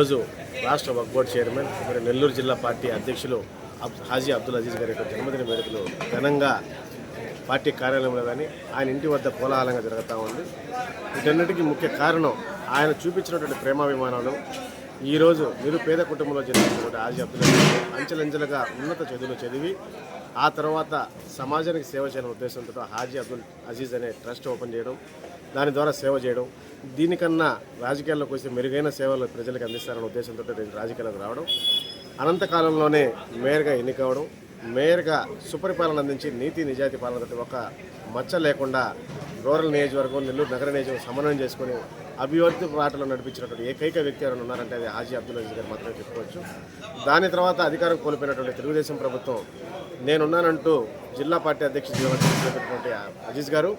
ఈరోజు రాష్ట్ర వక్ఫ్ board chairman మరి నెల్లూరు జిల్లా పార్టీ అధ్యక్షులు హాజీ అబ్దుల్ అజీజ్ గారి యొక్క జన్మదిన వేడుకలు ఘనంగా పార్టీ కార్యాలయంలో కానీ ఆయన ఇంటి వద్ద కోలాహలంగా జరుగుతూ ఉంది. వీటన్నిటికీ ముఖ్య కారణం ఆయన చూపించినటువంటి ప్రేమాభిమానాలు. ఈరోజు నిరుపేద కుటుంబంలో జన్మించినటువంటి హాజీ అబ్దుల్ అజీజ్ అంచెలంచెలుగా ఉన్నత చదువులు చదివి ఆ తర్వాత సమాజానికి సేవ చేయాలనే ఉద్దేశంతో హాజీ అబ్దుల్ అజీజ్ అనే ట్రస్ట్ ఓపెన్ చేయడం, దాని ద్వారా సేవ చేయడం, దీనికన్నా రాజకీయాల్లోకి వస్తే మెరుగైన సేవలు ప్రజలకు అందిస్తారనే ఉద్దేశంతో రాజకీయాలకు రావడం, అనంతకాలంలోనే మేయర్గా ఎన్నికవడం, మేయర్గా సుపరిపాలన అందించి నీతి నిజాయితీ పాలనతో ఒక మచ్చ లేకుండా రూరల్ నియోజకవర్గం నెల్లూరు నగర నియోజకవర్గం సమన్వయం చేసుకుని అభివృద్ధి బాటలో నడిపించినటువంటి ఏకైక వ్యక్తి ఎవరైనా ఉన్నారంటే అది హాజీ అబ్దుల్ అజీజ్ గారు మాత్రమే చెప్పుకోవచ్చు. దాని తర్వాత అధికారం కోల్పోయినటువంటి తెలుగుదేశం ప్రభుత్వం నేనున్నానంటూ జిల్లా పార్టీ అధ్యక్షుడు చేపట్టినటువంటి అజీజ్ గారు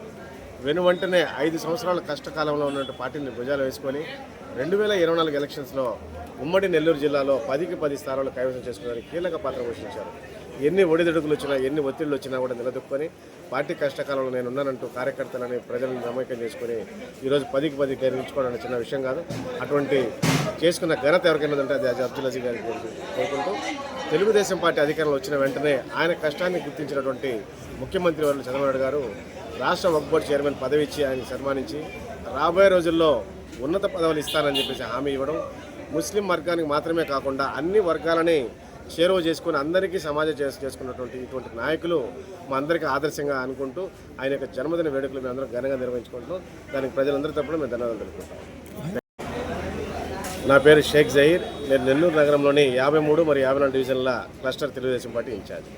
వెనువెంటనే 5 సంవత్సరాల కష్టకాలంలో ఉన్నటువంటి పార్టీని భుజాలు వేసుకొని 2024 ఎలక్షన్స్లో ఉమ్మడి నెల్లూరు జిల్లాలో 10కి 10 స్థానాలు కైవసం చేసుకోవడానికి కీలక పాత్ర పోషించారు. ఎన్ని ఒడిదుడుకులు వచ్చినా, ఎన్ని ఒత్తిళ్లు వచ్చినా కూడా నిలదొక్కుని పార్టీ కష్టకాలంలో నేనున్నానంటూ కార్యకర్తలని ప్రజలను నమ్మకం చేసుకుని ఈరోజు 10కి 10 గెలిపించుకోవడం చిన్న విషయం కాదు. అటువంటి చేసుకున్న ఘనత ఎవరికైనా ఉంటే అది అబ్దుల్ అజీజ్ గారికి కోరుకుంటూ, తెలుగుదేశం పార్టీ అధికారంలో వచ్చిన వెంటనే ఆయన కష్టాన్ని గుర్తించినటువంటి ముఖ్యమంత్రి వర్యులు చంద్రబాబు నాయుడు గారు రాష్ట్ర వక్ఫ్ బోర్డు చైర్మన్ పదవి ఇచ్చి ఆయన సన్మానించి రాబోయే రోజుల్లో ఉన్నత పదవులు ఇస్తానని చెప్పేసి హామీ ఇవ్వడం, ముస్లిం వర్గానికి మాత్రమే కాకుండా అన్ని వర్గాలని చేరువ చేసుకుని అందరికీ సమాజం చేసుకున్నటువంటి ఇటువంటి నాయకులు మా అందరికీ ఆదర్శంగా అనుకుంటూ ఆయన యొక్క జన్మదిన వేడుకలు మేము అందరం ఘనంగా నిర్వహించుకుంటున్నాం. దానికి ప్రజలందరి తరపున మేము ధన్యవాదాలు తెలుపుకుంటాం. నా పేరు షేక్ జహీర్. నేను నెల్లూరు నగరంలోని 53 మరియు 54 డివిజన్ల క్లస్టర్ తెలుగుదేశం పార్టీ ఇన్ఛార్జ్.